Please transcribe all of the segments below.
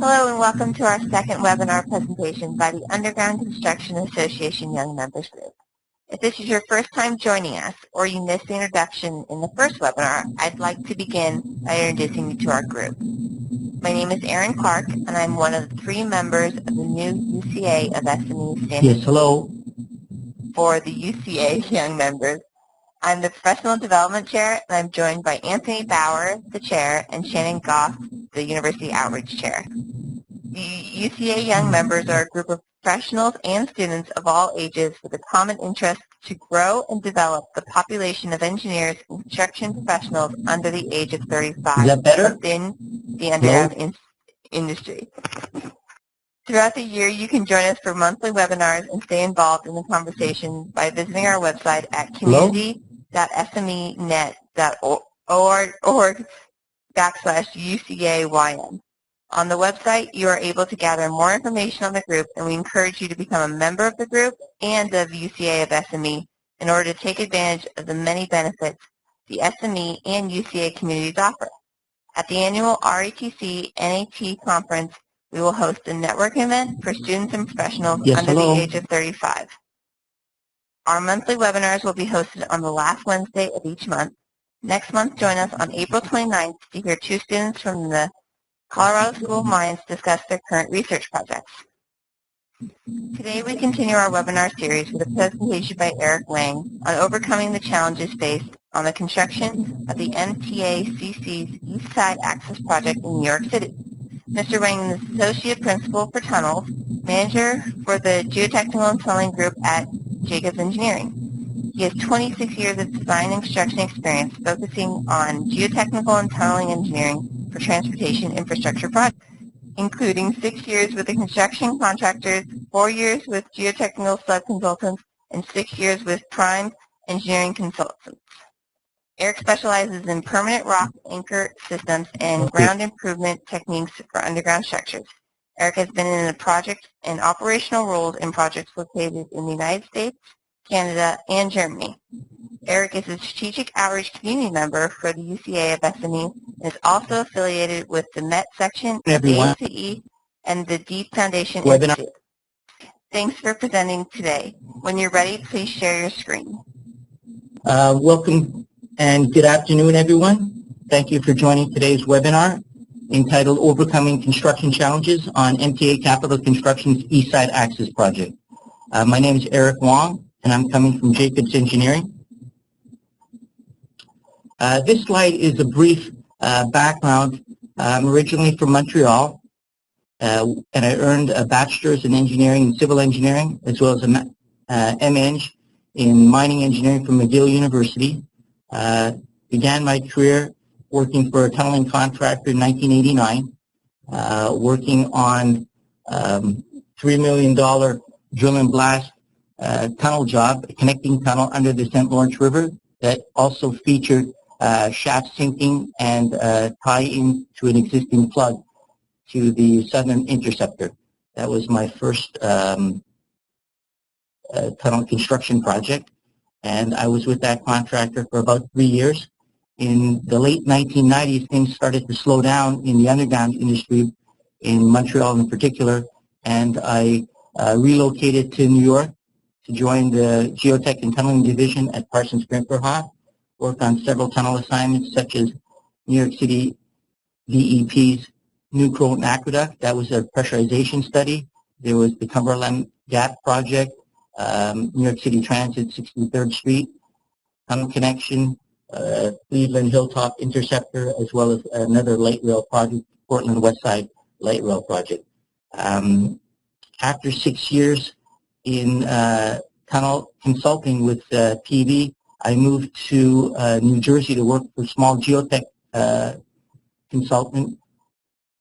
Hello and welcome to our second webinar presentation by the Underground Construction Association Young Members Group. If this is your first time joining us or you missed the introduction in the first webinar, I'd like to begin by introducing you to our group. My name is Erin Clark and I'm one of the 3 members of the new UCA of SME standing. Yes, hello. For the UCA Young Members. I'm the Professional Development Chair, and I'm joined by Anthony Bauer, the Chair, and Shannon Goff, the University Outreach Chair. The UCA Young Members are a group of professionals and students of all ages with a common interest to grow and develop the population of engineers and construction professionals under the age of 35 Is that better? within the underground industry. Throughout the year, you can join us for monthly webinars and stay involved in the conversation by visiting our website at community.smenet.org/UCAYM. On the website, you are able to gather more information on the group, and we encourage you to become a member of the group and of UCA of SME in order to take advantage of the many benefits the SME and UCA communities offer. At the annual RETC NAT conference, we will host a networking event for students and professionals under the age of 35. Our monthly webinars will be hosted on the last Wednesday of each month. Next month, join us on April 29th to hear 2 students from the Colorado School of Mines discuss their current research projects. Today, we continue our webinar series with a presentation by Eric Wang on overcoming the challenges faced on the construction of the MTACC's East Side Access Project in New York City. Mr. Wang is Associate Principal for Tunnels, Manager for the Geotechnical and Tunneling Group at Jacobs Engineering. He has 26 years of design and construction experience focusing on geotechnical and tunneling engineering for transportation infrastructure projects, including 6 years with the construction contractors, 4 years with geotechnical sub-consultants, and 6 years with prime engineering consultants. Eric specializes in permanent rock anchor systems and ground improvement techniques for underground structures. Eric has been in the project and operational roles in projects located in the United States, Canada, and Germany. Eric is a strategic outreach community member for the UCA of SME and is also affiliated with the MET section, the ACE, and the Deep Foundation Institute. Thanks for presenting today. When you're ready, please share your screen. Welcome and good afternoon, everyone. Thank you for joining today's webinar entitled Overcoming Construction Challenges on MTA Capital Construction's East Side Access Project. My name is Eric Wang, and I'm coming from Jacobs Engineering. This slide is a brief background. I'm originally from Montreal, and I earned a bachelor's in engineering and civil engineering, as well as a MEng in mining engineering from McGill University. Began my career working for a tunneling contractor in 1989, working on $3 million drill and blast tunnel job, a connecting tunnel under the St. Lawrence River that also featured shaft sinking and tie-in to an existing plug to the Southern Interceptor. That was my first tunnel construction project, and I was with that contractor for about 3 years. In the late 1990s, things started to slow down in the underground industry, in Montreal in particular, and I relocated to New York to join the Geotech and Tunneling Division at Parsons Brinckerhoff, worked on several tunnel assignments such as New York City DEP's New Croton Aqueduct. That was a pressurization study. There was the Cumberland Gap Project, New York City Transit 63rd Street, tunnel connection, Cleveland Hilltop Interceptor, as well as another light rail project, Portland West Side Light Rail Project. After 6 years in tunnel consulting with PV, I moved to New Jersey to work for small geotech consultant,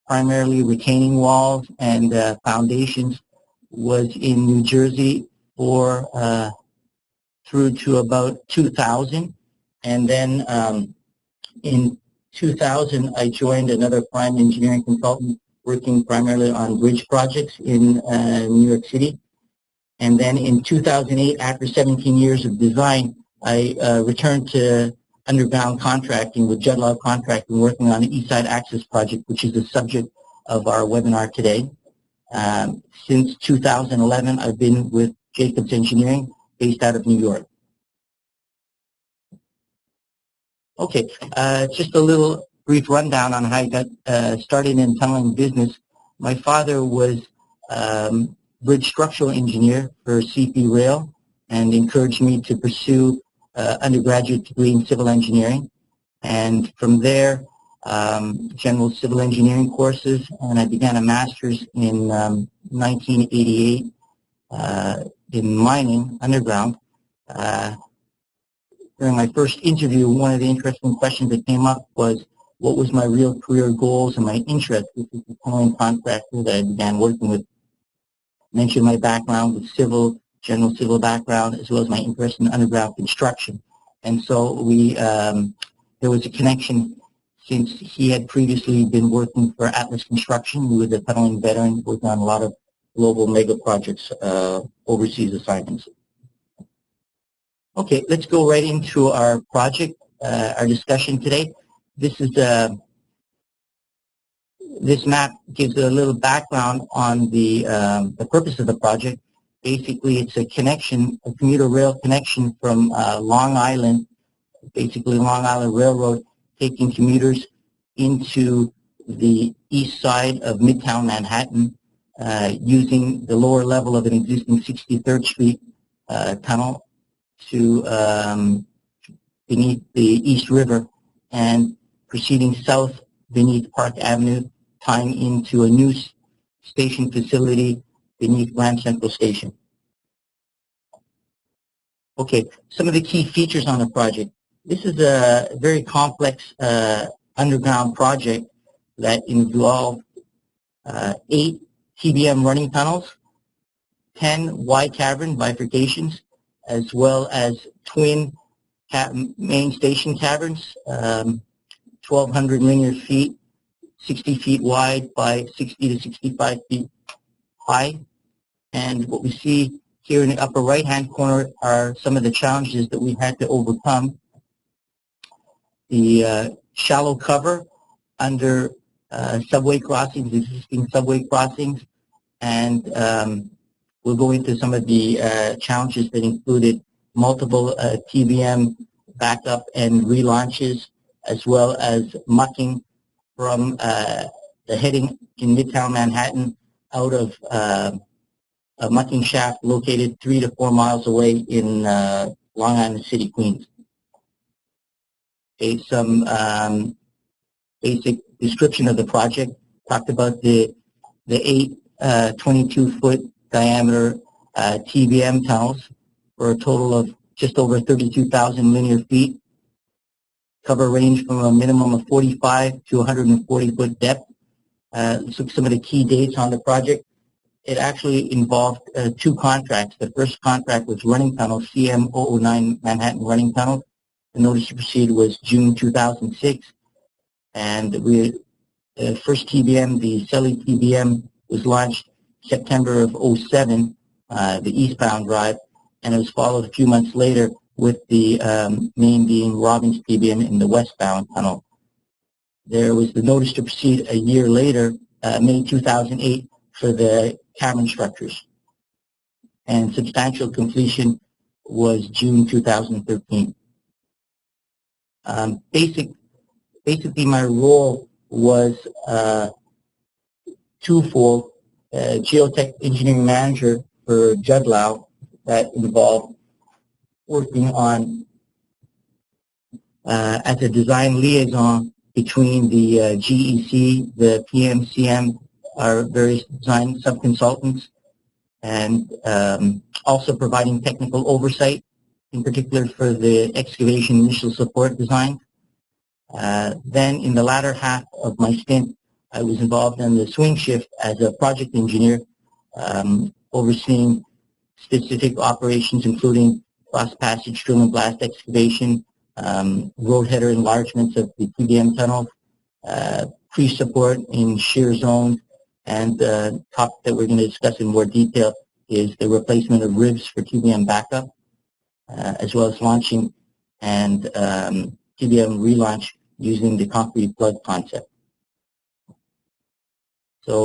primarily retaining walls and foundations. Was in New Jersey for through to about 2000. And then in 2000, I joined another prime engineering consultant working primarily on bridge projects in New York City. And then in 2008, after 17 years of design, I returned to underground contracting with Judd Love Contracting, working on the East Side Access Project, which is the subject of our webinar today. Since 2011, I've been with Jacobs Engineering, based out of New York. Okay, just a little brief rundown on how I got started in tunneling business. My father was bridge structural engineer for CP Rail and encouraged me to pursue undergraduate degree in civil engineering. And from there, general civil engineering courses, and I began a master's in 1988 in mining underground. During my first interview, one of the interesting questions that came up was what was my real career goals and my interest, which is the tunneling contractor that I began working with. Mentioned my background with civil, general civil background, as well as my interest in underground construction. And so there was a connection since he had previously been working for Atlas Construction. He was a tunneling veteran, working on a lot of global mega projects, overseas assignments. Okay, let's go right into our project, our discussion today. This is this map gives a little background on the purpose of the project. Basically, it's a connection, a commuter rail connection from Long Island, basically Long Island Railroad, taking commuters into the east side of Midtown Manhattan using the lower level of an existing 63rd Street tunnel to beneath the East River and proceeding south beneath Park Avenue, tying into a new station facility beneath Grand Central Station. Okay, some of the key features on the project. This is a very complex underground project that involved 8 TBM running tunnels, 10 wide cavern bifurcations, as well as twin main station caverns, 1,200 linear feet, 60 feet wide by 60 to 65 feet high. And what we see here in the upper right-hand corner are some of the challenges that we had to overcome. The shallow cover under subway crossings, existing subway crossings, and we'll go into some of the challenges that included multiple TBM backup and relaunches, as well as mucking from the heading in Midtown Manhattan out of a mucking shaft located 3 to 4 miles away in Long Island City, Queens. Okay, some basic description of the project. Talked about the 8 22-foot diameter TBM tunnels for a total of just over 32,000 linear feet. Cover range from a minimum of 45 to 140 foot depth. So some of the key dates on the project. It actually involved 2 contracts. The first contract was running tunnel, CM009 Manhattan Running Tunnel. The notice to proceed was June 2006. And the first TBM, the Selly TBM, was launched September of 07, the eastbound drive, and it was followed a few months later with the main being Robbins TBM in the westbound tunnel. There was the notice to proceed a year later, May 2008, for the cavern structures. And substantial completion was June 2013. Basically, my role was twofold. Geotech engineering manager for Judlow, that involved working on as a design liaison between the GEC, the PMCM, our various design subconsultants, and also providing technical oversight, in particular for the excavation initial support design. Then in the latter half of my stint, I was involved in the swing shift as a project engineer, overseeing specific operations including cross passage, drill and blast excavation, roadheader enlargements of the TBM tunnel, pre-support in shear zones, and the topic that we're going to discuss in more detail is the replacement of ribs for TBM backup, as well as launching and TBM relaunch using the concrete plug concept. So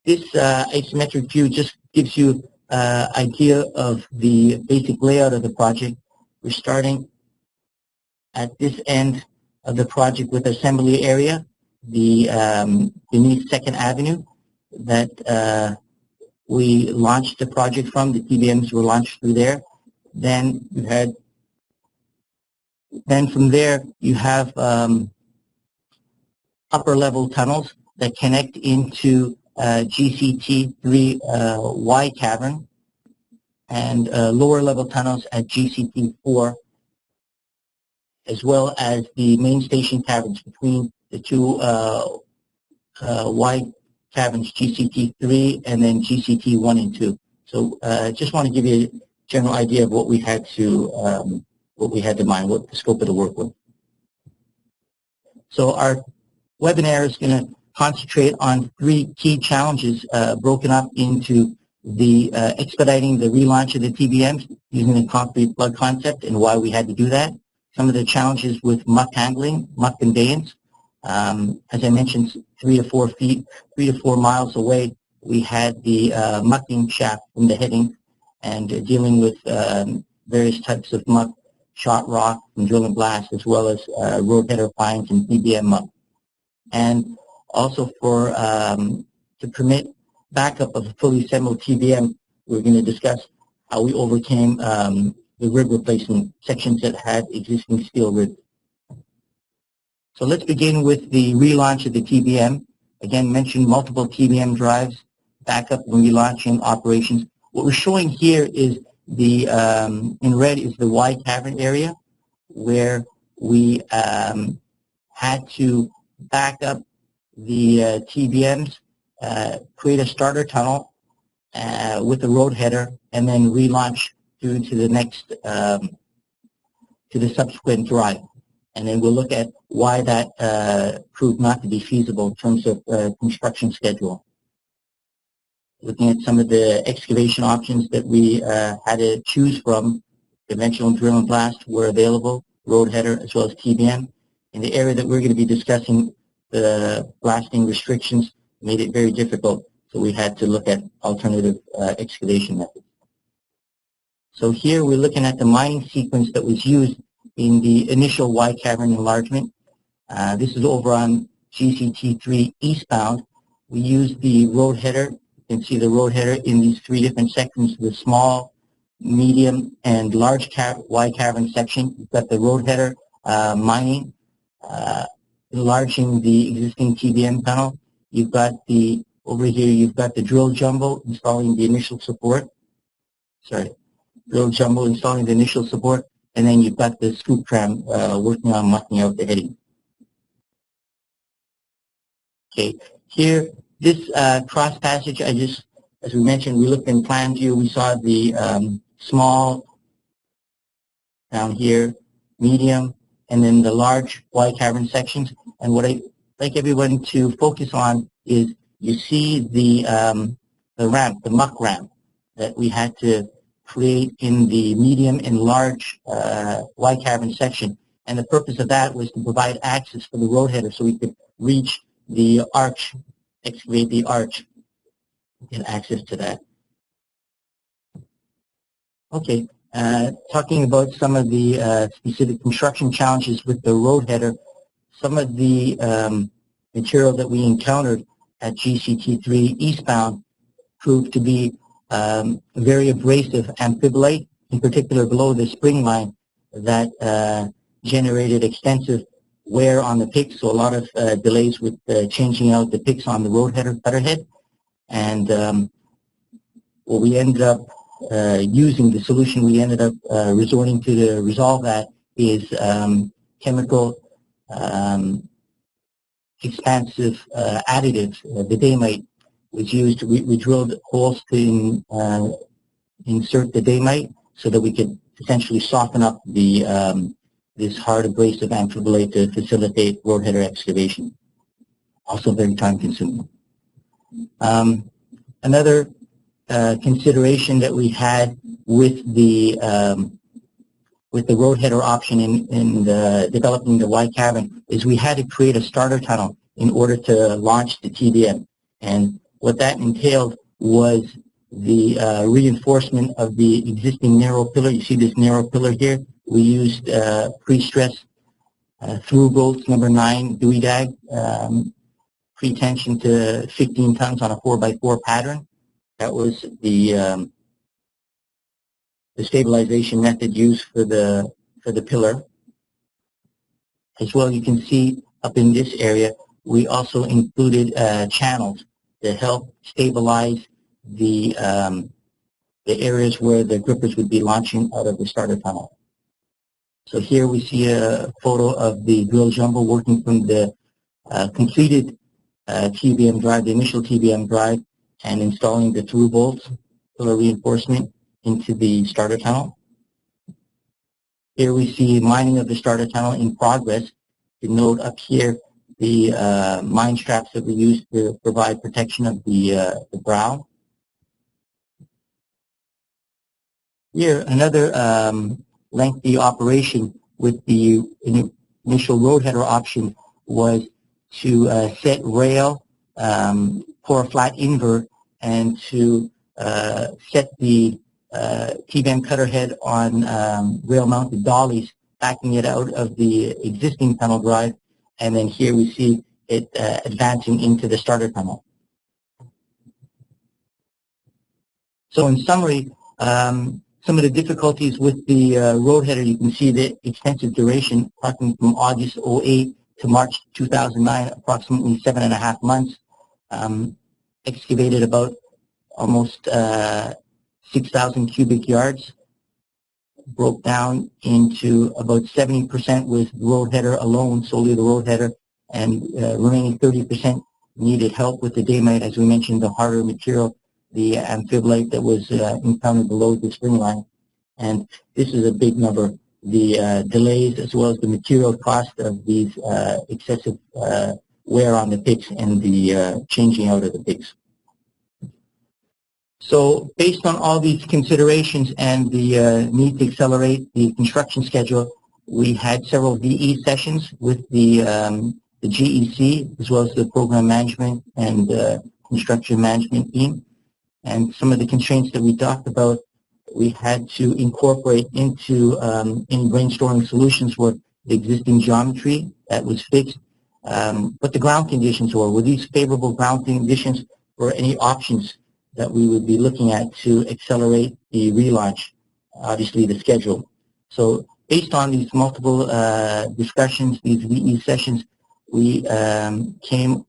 this isometric view just gives you an idea of the basic layout of the project. We're starting at this end of the project with assembly area, the beneath 2nd Avenue that we launched the project from. The TBMs were launched through there. Then you had, from there you have upper level tunnels that connect into GCT3 cavern and lower level tunnels at GCT4, as well as the main station caverns between the two Y caverns, GCT3 and then GCT1 and 2. So just want to give you a general idea of what we had to in mind, what the scope of the work was. So our webinar is going to concentrate on 3 key challenges broken up into the expediting the relaunch of the TBMs using the concrete plug concept and why we had to do that. Some of the challenges with muck handling, muck conveyance. As I mentioned, 3 to 4 miles away, we had the mucking shaft from the heading and dealing with various types of muck, shot rock and drill and blast, as well as roadheader fines and TBM muck. And also for to permit backup of a fully assembled TBM, we're going to discuss how we overcame the rib replacement sections that had existing steel ribs. So let's begin with the relaunch of the TBM. Again, mentioned multiple TBM drives, backup and relaunching operations. What we're showing here is the, in red is the Y cavern area where we had to back up the TBMs, create a starter tunnel with a road header, and then relaunch through to the next, to the subsequent drive. And then we'll look at why that proved not to be feasible in terms of construction schedule. Looking at some of the excavation options that we had to choose from, conventional drill and blast were available, road header as well as TBM. In the area that we're going to be discussing, the blasting restrictions made it very difficult, so we had to look at alternative excavation methods. So here we're looking at the mining sequence that was used in the initial Y cavern enlargement. This is over on GCT3 eastbound. We used the road header. You can see the road header in these 3 different sections, the small, medium, and large Y cavern section. You've got the road header mining, enlarging the existing TBM tunnel. You've got the, over here, you've got the drill jumbo installing the initial support. Drill jumbo installing the initial support. And then you've got the scoop tram working on mucking out the heading. Okay, here, this cross passage, as we mentioned, we looked in plan view, we saw the small down here, medium, and then the large Y cavern sections. And what I'd like everyone to focus on is you see the ramp, the muck ramp that we had to create in the medium and large Y cavern section. And the purpose of that was to provide access for the road header so we could reach the arch, excavate the arch, get access to that. Okay, talking about some of the specific construction challenges with the road header, some of the material that we encountered at GCT3 eastbound proved to be very abrasive amphibolite, in particular below the spring line, that generated extensive wear on the picks, so a lot of delays with changing out the picks on the road header cutter head. And what we ended up using, the solution we ended up resorting to resolve that is chemical expansive additives. The damite was used. We drilled holes to insert the damite so that we could essentially soften up the this hard abrasive amphibolite to facilitate road header excavation. Also very time consuming. Another consideration that we had with the road header option in developing the Y cavern is we had to create a starter tunnel in order to launch the TBM. And what that entailed was the reinforcement of the existing narrow pillar. You see this narrow pillar here? We used pre-stress through bolts number 9 Dewey dag, pre-tension to 15 tons on a 4x4 pattern. That was the stabilization method used for the pillar. As well, you can see up in this area, we also included channels to help stabilize the areas where the grippers would be launching out of the starter tunnel. So here we see a photo of the drill jumbo working from the completed TBM drive, the initial TBM drive, and installing the through bolts, pillar reinforcement into the starter tunnel. Here we see mining of the starter tunnel in progress. You note up here the mine straps that we used to provide protection of the brow. Here, another lengthy operation with the initial roadheader option was to set rail, pour a flat invert, and to set the T-band cutter head on rail-mounted dollies, backing it out of the existing tunnel drive, and then here we see it advancing into the starter tunnel. So in summary, some of the difficulties with the roadheader, you can see the extensive duration, approximately from August 08 to March 2009, approximately 7.5 months. Excavated about almost 6,000 cubic yards. Broke down into about 70% with roadheader alone, solely the roadheader, and remaining 30% needed help with the damite, as we mentioned, the harder material, the amphibolite that was encountered below the spring line. And this is a big number. The delays as well as the material cost of these excessive wear on the picks and the changing out of the picks. So based on all these considerations and the need to accelerate the construction schedule, we had several VE sessions with the GEC as well as the program management and construction management team. And some of the constraints that we talked about, we had to incorporate into any brainstorming solutions were the existing geometry that was fixed, what the ground conditions were these favorable ground conditions, or any options that we would be looking at to accelerate the relaunch, obviously the schedule. So based on these multiple discussions, these VE sessions, we the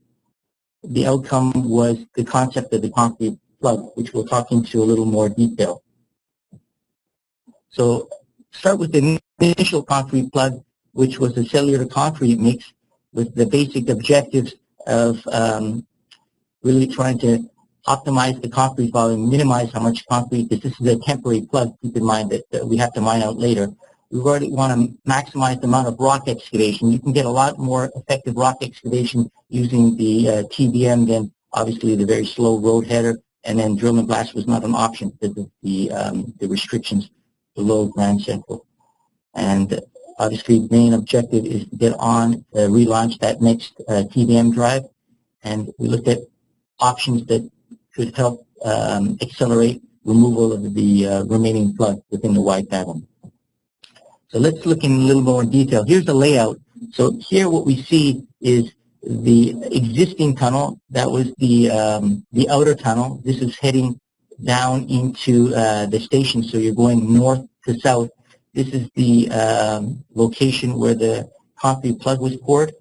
outcome was the concept of the concrete plug, which we'll talk into a little more detail. So start with the initial concrete plug, which was a cellular concrete mix with the basic objectives of really trying to optimize the concrete volume, minimize how much concrete, because this is a temporary plug, keep in mind that we have to mine out later. We already want to maximize the amount of rock excavation. You can get a lot more effective rock excavation using the TBM than obviously the very slow roadheader, and then drill and blast was not an option because of the restrictions below Grand Central. And obviously the main objective is to get on, relaunch that next TBM drive, and we looked at options that could help accelerate removal of the remaining plug within the wide cavern. So let's look in a little more detail. Here's the layout. So here what we see is the existing tunnel. That was the outer tunnel. This is heading down into the station, so you're going north to south. This is the location where the concrete plug was poured.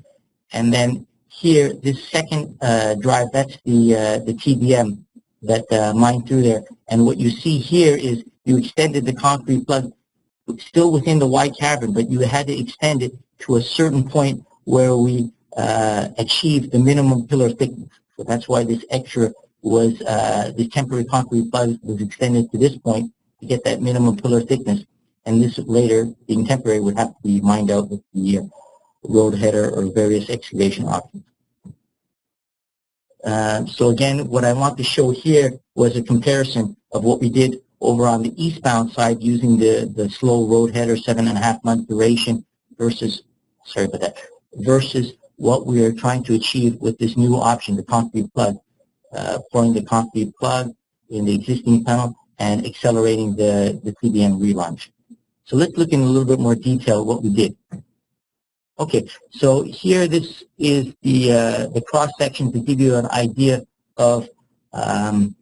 And then here, this second drive, that's the TBM that mined through there. And what you see here is you extended the concrete plug still within the wide cavern, but you had to extend it to a certain point where we achieved the minimum pillar thickness. So that's why this extra was, the temporary concrete plug was extended to this point to get that minimum pillar thickness. And this later, being temporary, would have to be mined out with the roadheader or various excavation options. So again, what I want to show here was a comparison of what we did over on the eastbound side using the slow roadheader, 7.5 month duration versus, sorry about that, versus what we are trying to achieve with this new option, the concrete plug. pouring the concrete plug in the existing tunnel and accelerating the TBM relaunch. So let's look in a little bit more detail what we did. Okay, so here this is the cross section to give you an idea of the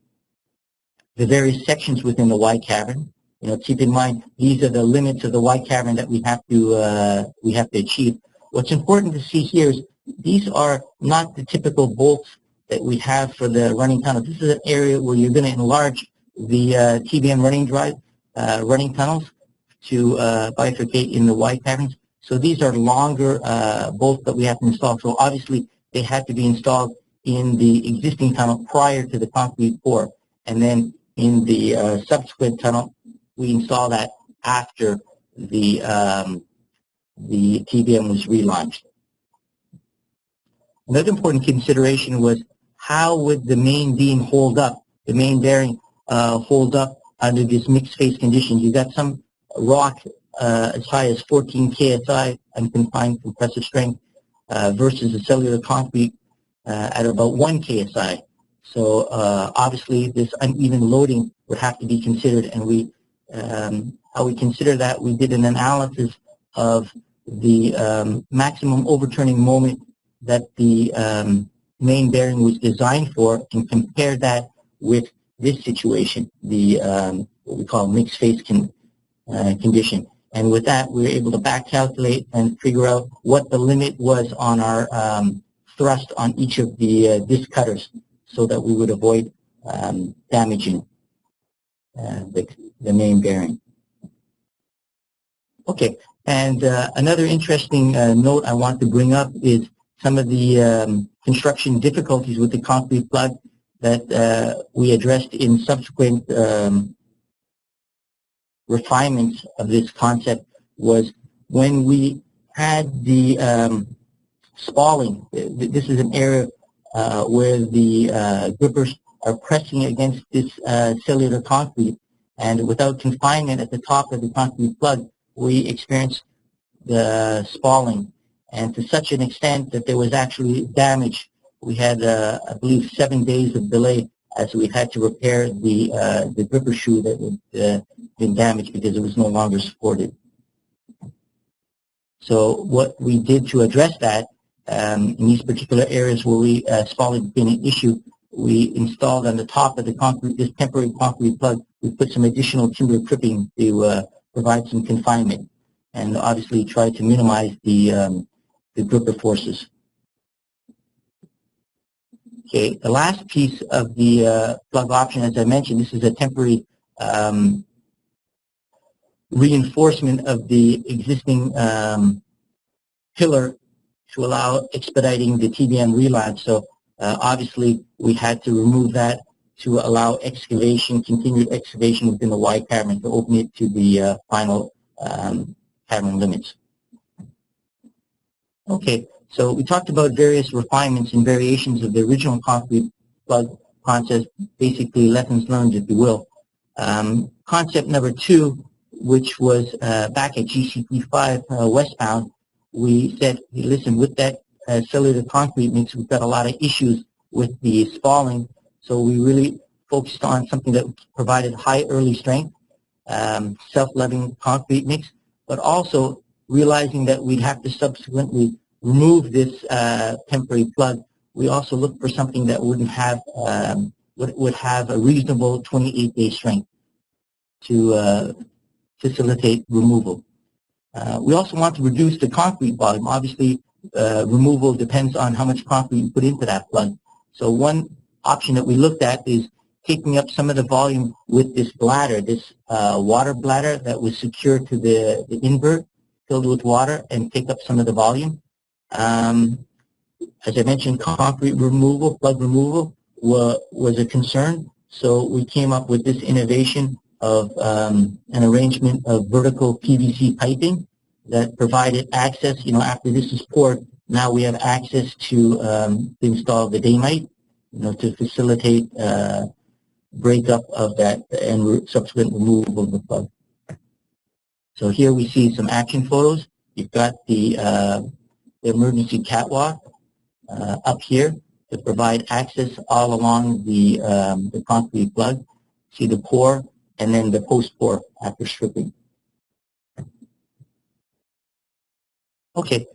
various sections within the Y cavern. You know, keep in mind these are the limits of the Y cavern that we have to achieve. What's important to see here is these are not the typical bolts that we have for the running tunnel. This is an area where you're going to enlarge the TBM running tunnels to bifurcate in the Y caverns. So these are longer bolts that we have to install. So obviously they had to be installed in the existing tunnel prior to the concrete pour. And then in the subsequent tunnel, we install that after the TBM was relaunched. Another important consideration was how would the main beam hold up, the main bearing hold up under this mixed phase condition. You got some rock as high as 14 KSI unconfined compressive strength versus the cellular concrete at about 1 KSI. So obviously this uneven loading would have to be considered, and we how we consider that, we did an analysis of the maximum overturning moment that the main bearing was designed for and compared that with this situation, the what we call mixed phase condition. And with that, we were able to back calculate and figure out what the limit was on our thrust on each of the disc cutters so that we would avoid damaging the main bearing. Okay, and another interesting note I want to bring up is some of the construction difficulties with the concrete plug that we addressed in subsequent refinements of this concept was when we had the spalling. This is an area where the grippers are pressing against this cellular concrete, and without confinement at the top of the concrete plug, we experienced the spalling, and to such an extent that there was actually damage. We had, I believe, 7 days of delay as we had to repair the gripper shoe that had been damaged because it was no longer supported. So what we did to address that, in these particular areas where spalling became an issue, we installed on the top of the concrete, this temporary concrete plug, we put some additional timber cripping to provide some confinement, and obviously try to minimize the gripper forces. Okay, the last piece of the plug option, as I mentioned, this is a temporary reinforcement of the existing pillar to allow expediting the TBM relaunch. So obviously we had to remove that to allow excavation, continued excavation within the Y cavern to open it to the final cavern limits. Okay, so we talked about various refinements and variations of the original concrete plug concept, basically lessons learned, if you will. Concept number 2, which was back at GCT5 westbound, we said, hey, listen, with that cellular concrete mix, we've got a lot of issues with the spalling, so we really focused on something that provided high early strength, self-leveling concrete mix, but also realizing that we'd have to subsequently remove this temporary plug. We also looked for something that wouldn't have would have a reasonable 28-day strength to facilitate removal. We also want to reduce the concrete volume. Obviously, removal depends on how much concrete you put into that plug. So one option that we looked at is taking up some of the volume with this bladder, this water bladder that was secured to the invert, filled with water, and take up some of the volume. As I mentioned, concrete removal, plug removal was a concern, so we came up with this innovation of an arrangement of vertical PVC piping that provided access. You know, after this is poured, now we have access to install the damite, you know, to facilitate breakup of that and subsequent removal of the plug. So here we see some action photos. You've got the emergency catwalk up here, to provide access all along the concrete plug. See the pour and then the post-pour after stripping. Okay,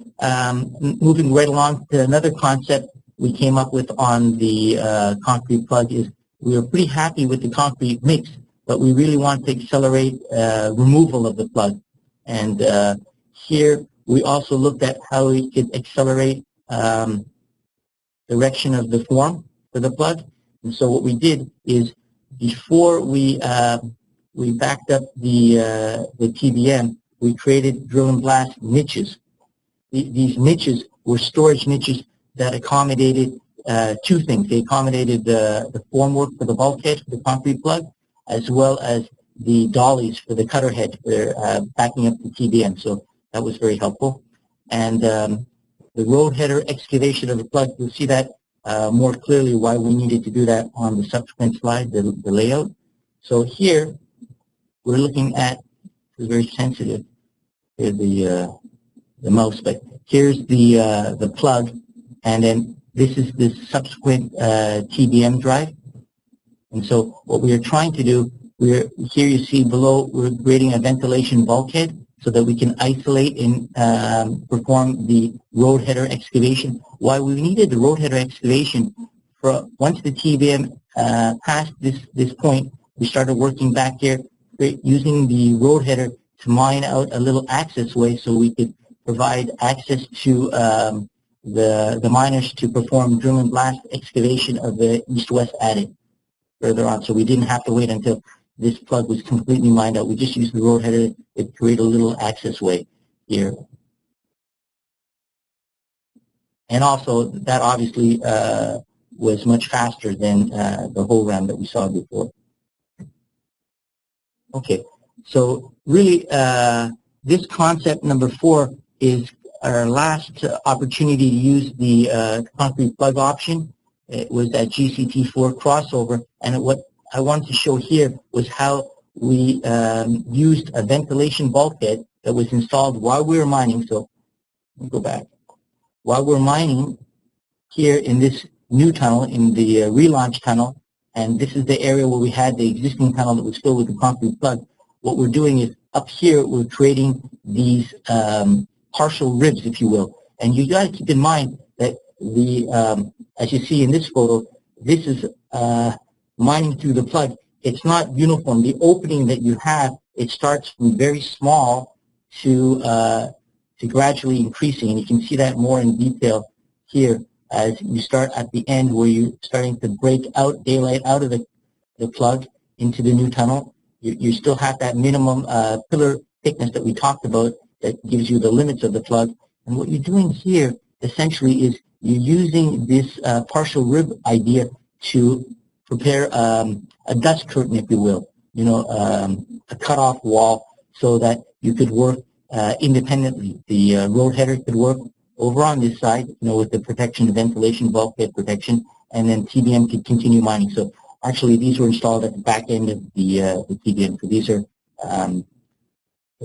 moving right along to another concept we came up with on the concrete plug is we were pretty happy with the concrete mix, but we really want to accelerate removal of the plug. And here we also looked at how we could accelerate direction of the form for the plug. And so what we did is before we backed up the TBM, we created drill and blast niches. These niches were storage niches that accommodated two things. They accommodated the formwork for the bulkhead for the concrete plug, as well as the dollies for the cutter head for backing up the TBM. So that was very helpful. And the roadheader excavation of the plug, you'll see that more clearly why we needed to do that on the subsequent slide, the layout. So here we're looking at, it's very sensitive, the mouse, but here's the plug, and then this is the subsequent TBM drive. And so what we are trying to do, here you see below, we're creating a ventilation bulkhead so that we can isolate and perform the roadheader excavation. Why we needed the roadheader excavation, once the TBM passed this point, we started working back here using the roadheader to mine out a little access way so we could provide access to the miners to perform drill and blast excavation of the east-west adit further on. So we didn't have to wait until this plug was completely mined out. We just used the roadheader to create a little access way here. And also, that obviously was much faster than the hole ram that we saw before. Okay, so really, this concept number 4 is our last opportunity to use the concrete plug option. It was that GCT4 crossover, and what I wanted to show here was how we used a ventilation bulkhead that was installed while we were mining. So let me go back. While we're mining here in this new tunnel, in the relaunch tunnel, and this is the area where we had the existing tunnel that was filled with the concrete plug, what we're doing is up here we're creating these partial ribs, if you will. And you got to keep in mind that as you see in this photo, this is mining through the plug. It's not uniform. The opening that you have, it starts from very small to gradually increasing, and you can see that more in detail here as you start at the end where you're starting to break out daylight out of the plug into the new tunnel. You still have that minimum pillar thickness that we talked about that gives you the limits of the plug. And what you're doing here essentially is you're using this partial rib idea to prepare a dust curtain, if you will, a cutoff wall so that you could work independently. The roadheader could work over on this side, with the protection, the ventilation bulkhead protection, and then TBM could continue mining. So actually these were installed at the back end of the TBM. So these are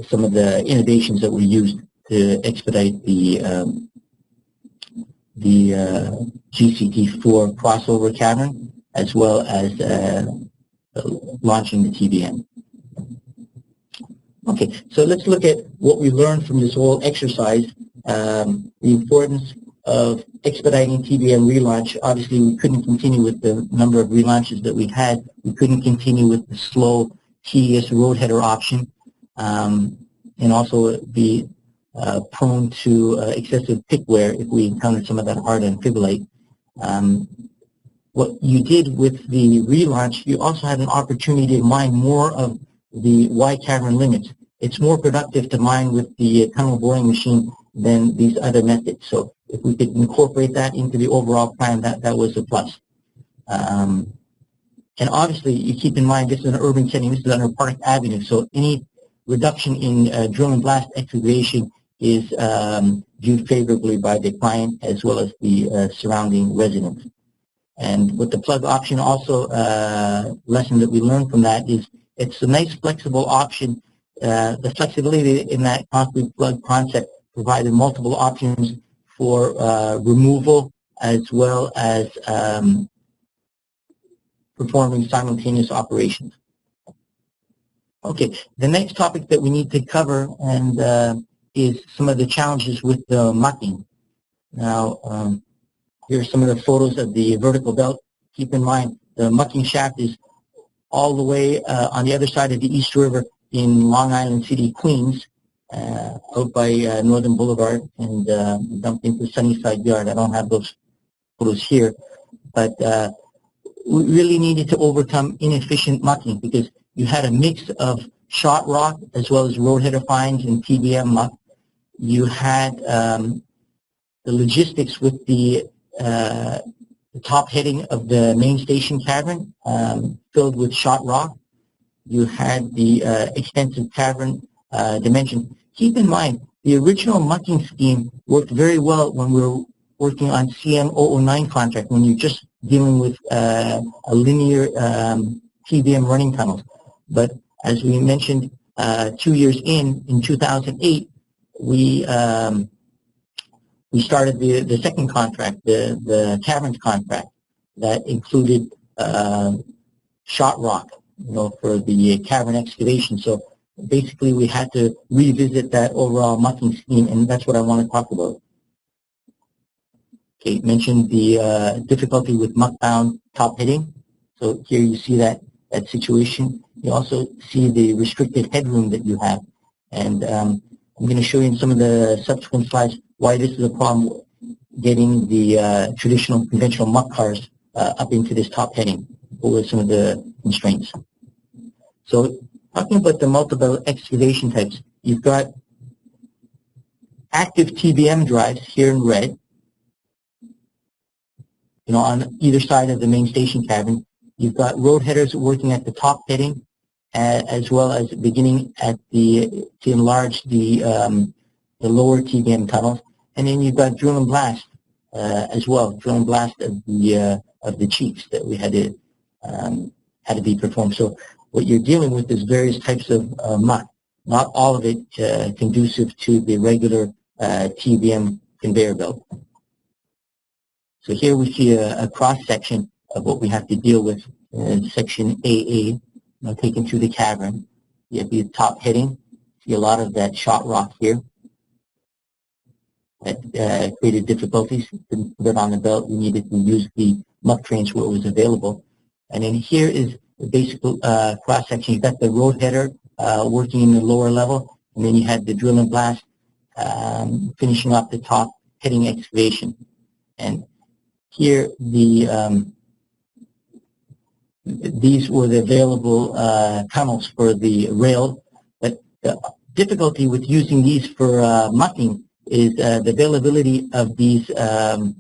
some of the innovations that were used to expedite the GCT4 crossover cavern, as well as launching the TBM. Okay, so let's look at what we learned from this whole exercise. The importance of expediting TBM relaunch. Obviously, we couldn't continue with the number of relaunches that we had. We couldn't continue with the slow, tedious roadheader option, and also be prone to excessive pick wear if we encountered some of that hard amphibolite. What you did with the relaunch, you also had an opportunity to mine more of the Y cavern limits. It's more productive to mine with the tunnel boring machine than these other methods. So if we could incorporate that into the overall plan, that was a plus. And obviously, you keep in mind this is an urban setting. This is under Park Avenue. So any reduction in drill and blast excavation is viewed favorably by the client as well as the surrounding residents. And with the plug option also, lesson that we learned from that is it's a nice flexible option. The flexibility in that concrete plug concept provided multiple options for removal as well as performing simultaneous operations. Okay, the next topic that we need to cover and is some of the challenges with the mucking. Now, here are some of the photos of the vertical belt. Keep in mind, the mucking shaft is all the way on the other side of the East River in Long Island City, Queens, out by Northern Boulevard and dumped into Sunnyside Yard. I don't have those photos here, but we really needed to overcome inefficient mucking because you had a mix of shot rock as well as roadheader fines and TBM muck. You had the logistics with the top heading of the main station cavern filled with shot rock. You had the extensive cavern dimension. Keep in mind, the original mucking scheme worked very well when we were working on CM009 contract, when you're just dealing with a linear TBM running tunnels. But as we mentioned, 2 years in 2008, we started the second contract, the caverns contract, that included shot rock, for the cavern excavation. So basically, we had to revisit that overall mucking scheme, and that's what I want to talk about. Okay, mentioned the difficulty with muck-bound top hitting. So here you see that situation. You also see the restricted headroom that you have. And I'm going to show you in some of the subsequent slides why this is a problem getting the traditional conventional muck cars up into this top heading. What were some of the constraints? So talking about the multiple excavation types, you've got active TBM drives here in red, on either side of the main station cavern. You've got road headers working at the top heading, as well as beginning at to enlarge the lower TBM tunnels. And then you've got drill and blast as well, drill and blast of the cheeks that we had to be performed. So what you're dealing with is various types of muck, not all of it conducive to the regular TBM conveyor belt. So here we see a cross-section of what we have to deal with in section AA, taken through the cavern. You have the top heading. See a lot of that shot rock here. That created difficulties. Couldn't put it on the belt. We needed to use the muck trains where it was available. And then here is the basic cross-section. You've got the road header working in the lower level, and then you had the drill and blast finishing off the top heading excavation. And here these were the available tunnels for the rail. But the difficulty with using these for mucking is the availability of these rail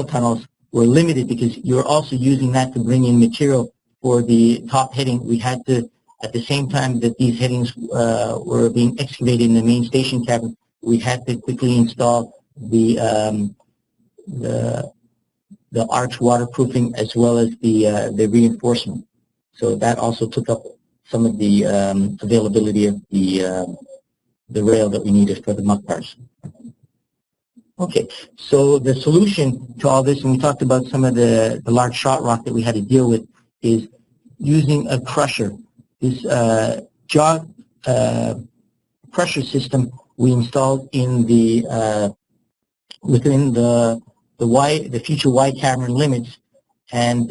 tunnels were limited because you're also using that to bring in material for the top heading. We had to, at the same time that these headings were being excavated in the main station cavern, we had to quickly install the arch waterproofing as well as the reinforcement. So that also took up some of the availability of the rail that we needed for the muck cars. Okay, so the solution to all this, and we talked about some of the large shot rock that we had to deal with, is using a crusher. This jaw crusher system we installed in within the future Wye cavern limits, and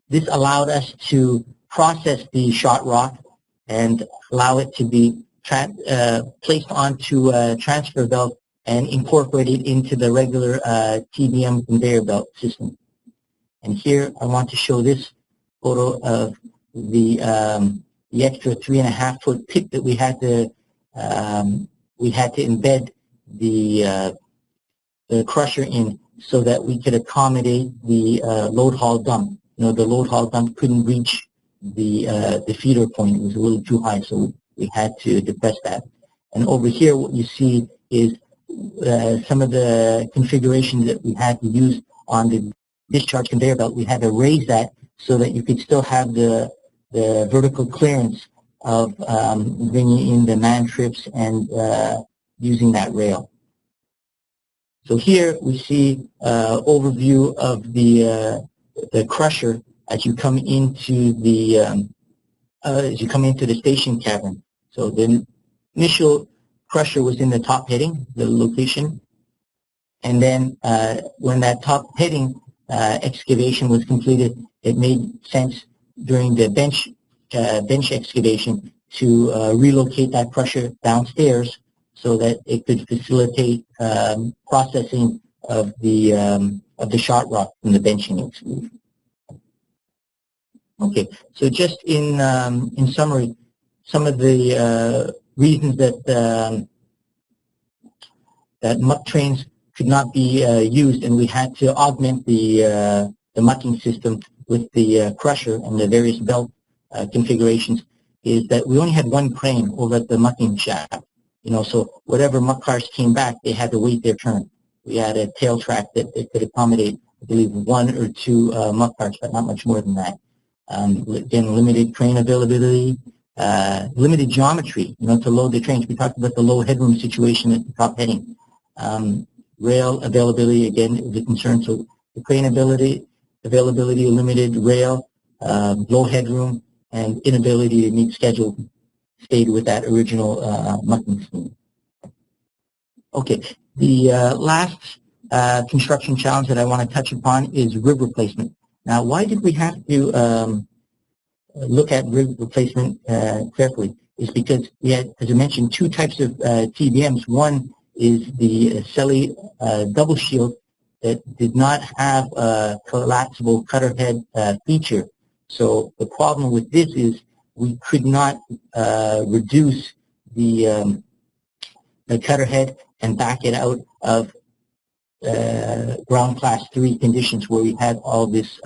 this allowed us to process the shot rock and allow it to be placed onto a transfer belt and incorporated into the regular TBM conveyor belt system. And here I want to show this photo of the extra 3.5-foot pit that we had to embed the crusher in so that we could accommodate the load haul dump. The load haul dump couldn't reach the feeder point. It was a little too high, so we had to depress that. And over here, what you see is some of the configurations that we had to use on the discharge conveyor belt. We had to raise that so that you could still have the vertical clearance of bringing in the man trips and using that rail. So here we see overview of the crusher as you come into the station cavern. So the initial crusher was in the top heading, the location, and then when that top heading excavation was completed, it made sense during the bench excavation to relocate that crusher downstairs so that it could facilitate processing of the shot rock from the benching excavation. Okay, so just in summary, some of the reasons that that muck trains could not be used, and we had to augment the mucking system with the crusher and the various belt configurations, is that we only had one crane over at the mucking shaft. You know, so whatever muck cars came back, they had to wait their turn. We had a tail track that could accommodate, I believe, 1 or 2 muck cars, but not much more than that. Again, limited crane availability, limited geometry, you know, to load the trains. We talked about the low headroom situation at the top heading. Rail availability, again, is a concern. So the crane availability, limited rail, low headroom, and inability to meet schedule stayed with that original mucking scheme. Okay, the last construction challenge that I want to touch upon is rib replacement. Now, why did we have to look at rib replacement carefully? Is because we had, as I mentioned, 2 types of TBMs. One is the Selly double shield that did not have a collapsible cutter head feature. So the problem with this is we could not reduce the cutter head and back it out of ground class 3 conditions where we had all this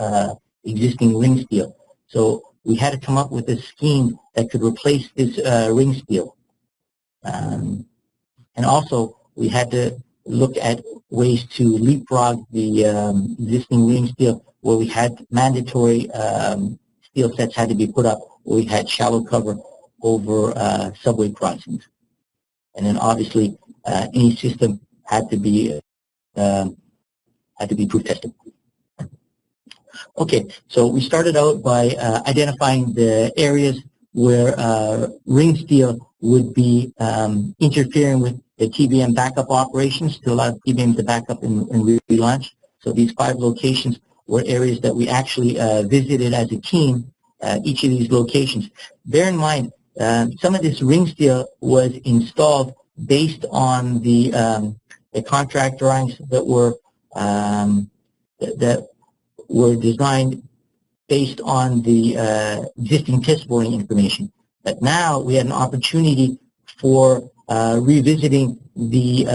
existing ring steel. So we had to come up with a scheme that could replace this ring steel. And also we had to look at ways to leapfrog the existing ring steel where we had mandatory steel sets had to be put up where we had shallow cover over subway crossings. And then obviously any system had to be proof tested. Okay, so we started out by identifying the areas where ring steel would be interfering with the TBM backup operations to allow TBM to back up and relaunch. So these 5 locations were areas that we actually visited as a team, each of these locations. Bear in mind, some of this ring steel was installed based on the contract drawings that were designed based on the existing test boring information. But now we had an opportunity for revisiting the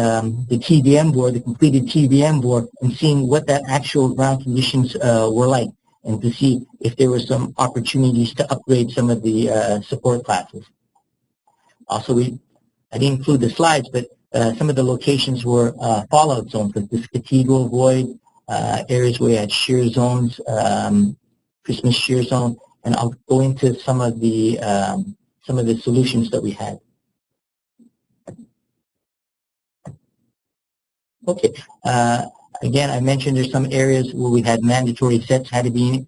TBM board, the completed TBM board, and seeing what that actual ground conditions were like, and to see if there were some opportunities to upgrade some of the support classes. Also, I didn't include the slides, but some of the locations were fallout zones, like this cathedral void, areas where we had shear zones, Christmas shear zone, and I'll go into some of the solutions that we had. Okay, again, I mentioned there's some areas where we had mandatory sets had to be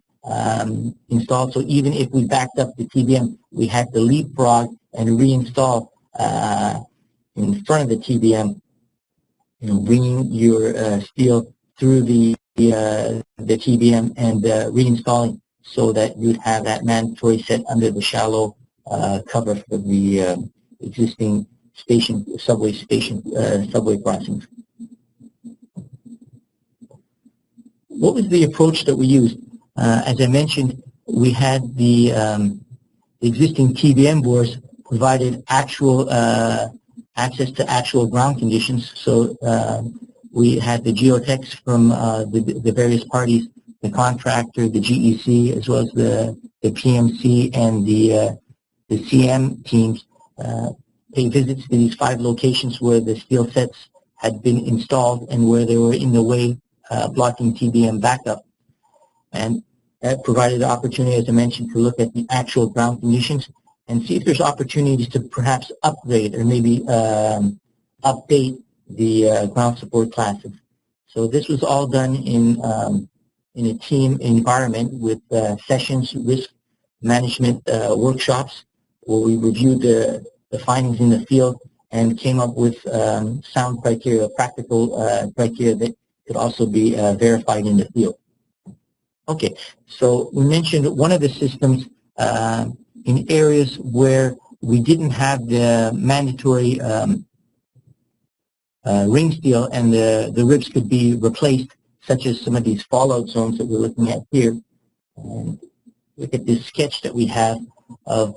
installed, so even if we backed up the TBM, we had to leapfrog and reinstall in front of the TBM, you know, bringing your steel through the TBM and reinstalling so that you'd have that mandatory set under the shallow cover for the existing subway crossings. What was the approach that we used? As I mentioned, we had the existing TBM boards provided actual access to actual ground conditions. So we had the geotechs from the various parties, the contractor, the GEC, as well as the PMC and the CM teams pay visits to these 5 locations where the steel sets had been installed and where they were in the way blocking TBM backup. And that provided the opportunity, as I mentioned, to look at the actual ground conditions and see if there's opportunities to perhaps upgrade or maybe update the ground support classes. So this was all done in a team environment with sessions, risk management workshops, where we reviewed the findings in the field and came up with sound criteria, practical criteria that could also be verified in the field. Okay, so we mentioned one of the systems in areas where we didn't have the mandatory ring steel and the ribs could be replaced, such as some of these fallout zones that we're looking at here. And look at this sketch that we have of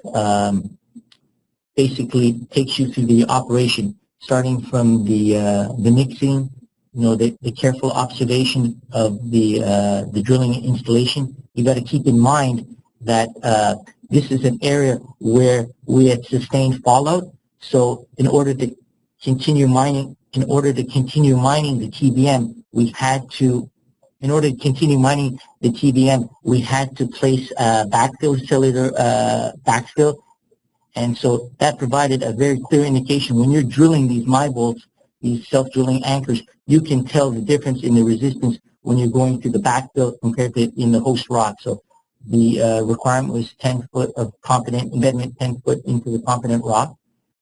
basically takes you through the operation, starting from the mixing, the careful observation of the drilling and installation. You got to keep in mind that this is an area where we had sustained fallout. So in order to continue mining the TBM, we had to place backfill, cellular backfill. And so that provided a very clear indication. When you're drilling these MAI bolts, these self-drilling anchors, you can tell the difference in the resistance when you're going through the backfill compared to in the host rock. So the requirement was 10 foot of competent embedment, 10 foot into the competent rock.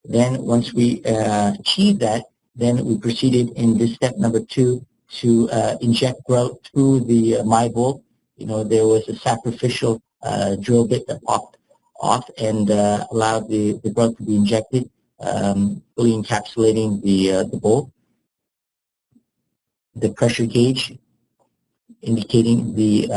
Then once we achieved that, then we proceeded in this step number 2 to inject grout through the MAI bolt. There was a sacrificial drill bit that popped off and allowed the grout to be injected, fully encapsulating the bolt. The pressure gauge indicating the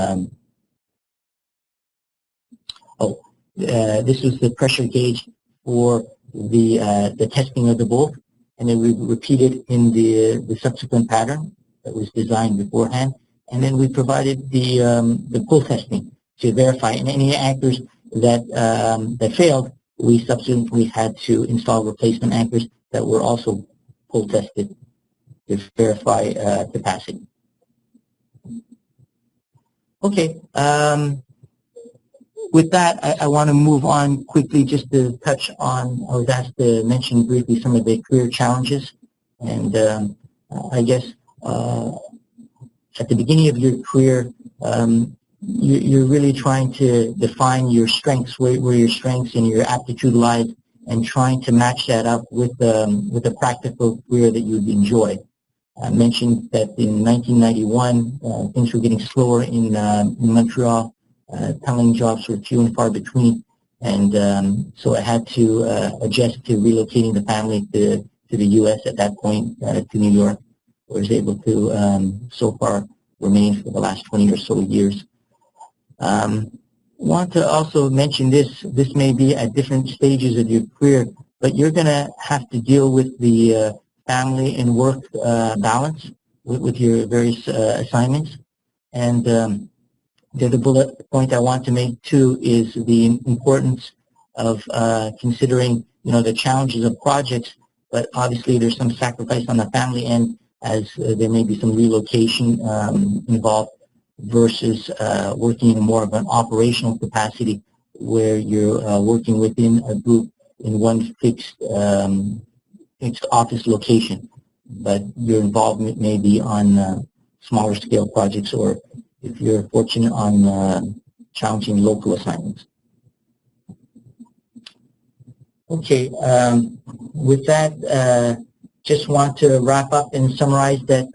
this was the pressure gauge for the testing of the bolt, and then we repeated in the subsequent pattern that was designed beforehand, and then we provided the pull testing to verify. And any anchors that failed, we subsequently had to install replacement anchors that were also pull tested to verify capacity. Okay. With that, I want to move on quickly just to touch on, I was asked to mention briefly some of the career challenges. And I guess at the beginning of your career, you're really trying to define your strengths, where your strengths and your aptitude lies, and trying to match that up with a practical career that you'd enjoy. I mentioned that in 1991, things were getting slower in Montreal. Tunneling jobs were few and far between, and so I had to adjust to relocating the family to the U.S. at that point, to New York, where I was able to so far remain for the last 20 or so years. Want to also mention this may be at different stages of your career, but you're going to have to deal with the family and work balance with your various assignments. And the other bullet point I want to make too is the importance of considering, the challenges of projects, but obviously there's some sacrifice on the family end, as there may be some relocation involved, versus working in more of an operational capacity where you're working within a group in one fixed office location, but your involvement may be on smaller scale projects, or if you're fortunate on challenging local assignments. Okay, with that, just want to wrap up and summarize that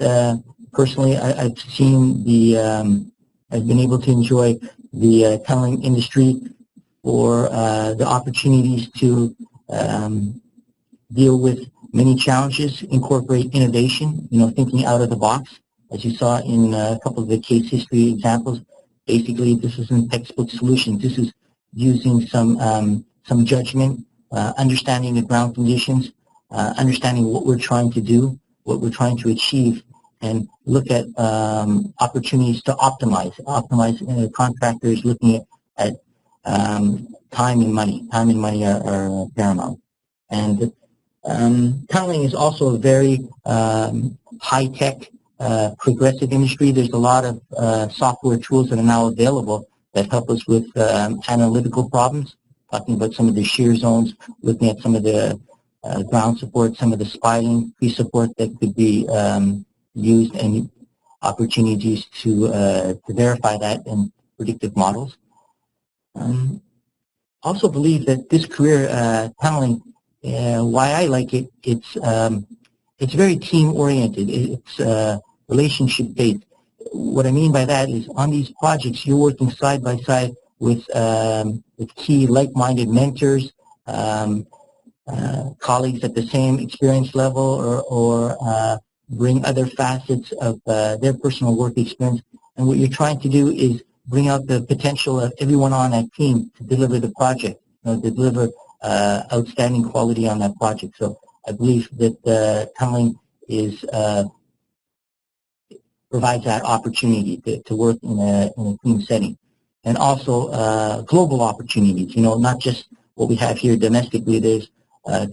personally I've seen I've been able to enjoy the tunneling industry for the opportunities to deal with many challenges, incorporate innovation, thinking out of the box. As you saw in a couple of the case history examples, basically this isn't textbook solutions. This is using some judgment, understanding the ground conditions, understanding what we're trying to do, what we're trying to achieve, and look at opportunities to optimize. Contractors looking at time and money. Time and money are paramount. And tunneling is also a very high-tech, progressive industry. There's a lot of software tools that are now available that help us with analytical problems, talking about some of the shear zones, looking at some of the ground support, some of the spiling pre-support that could be used, and opportunities to verify that in predictive models. Also believe that this career, tunneling, why I like it, it's very team-oriented. It's relationship-based. What I mean by that is on these projects, you're working side by side with key like-minded mentors, colleagues at the same experience level, or bring other facets of their personal work experience. And what you're trying to do is bring out the potential of everyone on that team to deliver the project, to deliver outstanding quality on that project. So I believe that tunneling provides that opportunity to work in a team setting. And also global opportunities, not just what we have here domestically. There's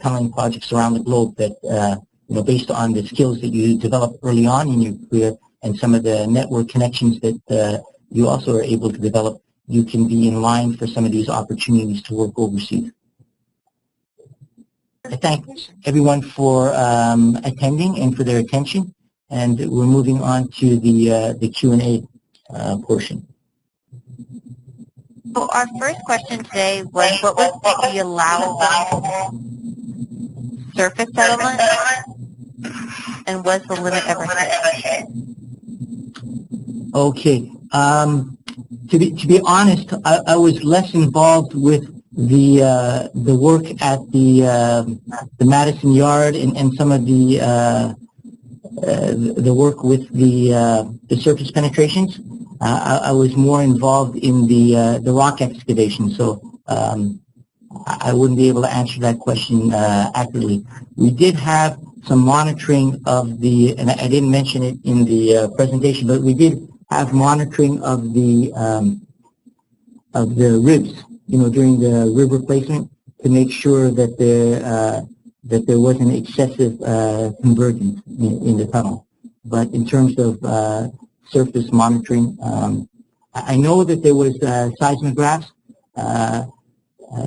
tunneling projects around the globe that, based on the skills that you develop early on in your career and some of the network connections that you also are able to develop, you can be in line for some of these opportunities to work overseas. I thank everyone for attending and for their attention, and we're moving on to the Q&A portion. So our first question today was, what was the allowable surface settlement, and was the limit ever hit? Okay. To be honest, I was less involved with the work at the Madison Yard and some of the work with the surface penetrations. I was more involved in the rock excavation, so I wouldn't be able to answer that question accurately. We did have some monitoring of and I didn't mention it in the presentation, but we did have monitoring of the ribs, during the rib replacement, to make sure that there wasn't excessive convergence in the tunnel. But in terms of surface monitoring, I know that there was seismographs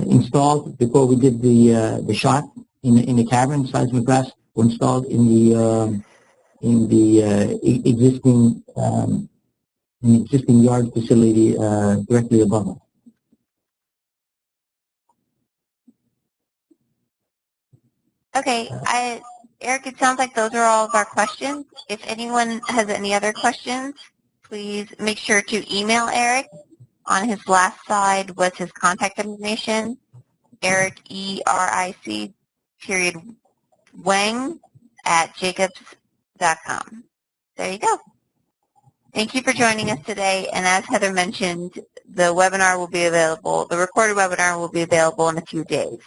installed before we did the shot in the cavern. Seismographs were installed in the existing yard facility directly above us. Okay, Eric, it sounds like those are all of our questions. If anyone has any other questions, please make sure to email Eric. On his last slide was his contact information, Eric, ERIC, Wang @jacobs.com. There you go. Thank you for joining us today, and as Heather mentioned, the webinar will be available, the recorded webinar will be available in a few days.